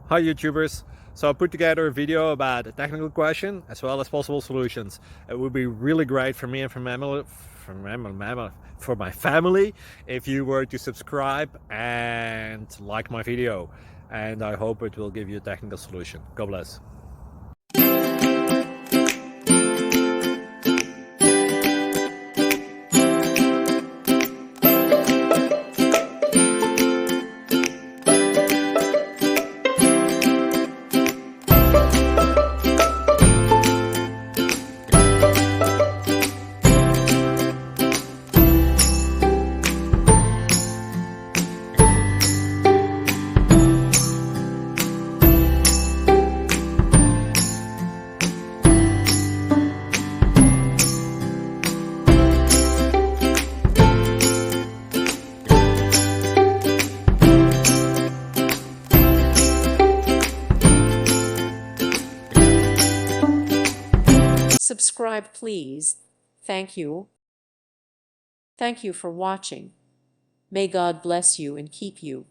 Hi YouTubers! So I put together a video about a technical question as well as possible solutions. It would be really great for me and for my family if you were to subscribe and like my video, and I hope it will give you a technical solution. God bless. Subscribe, please. Thank you. Thank you for watching. May God bless you and keep you.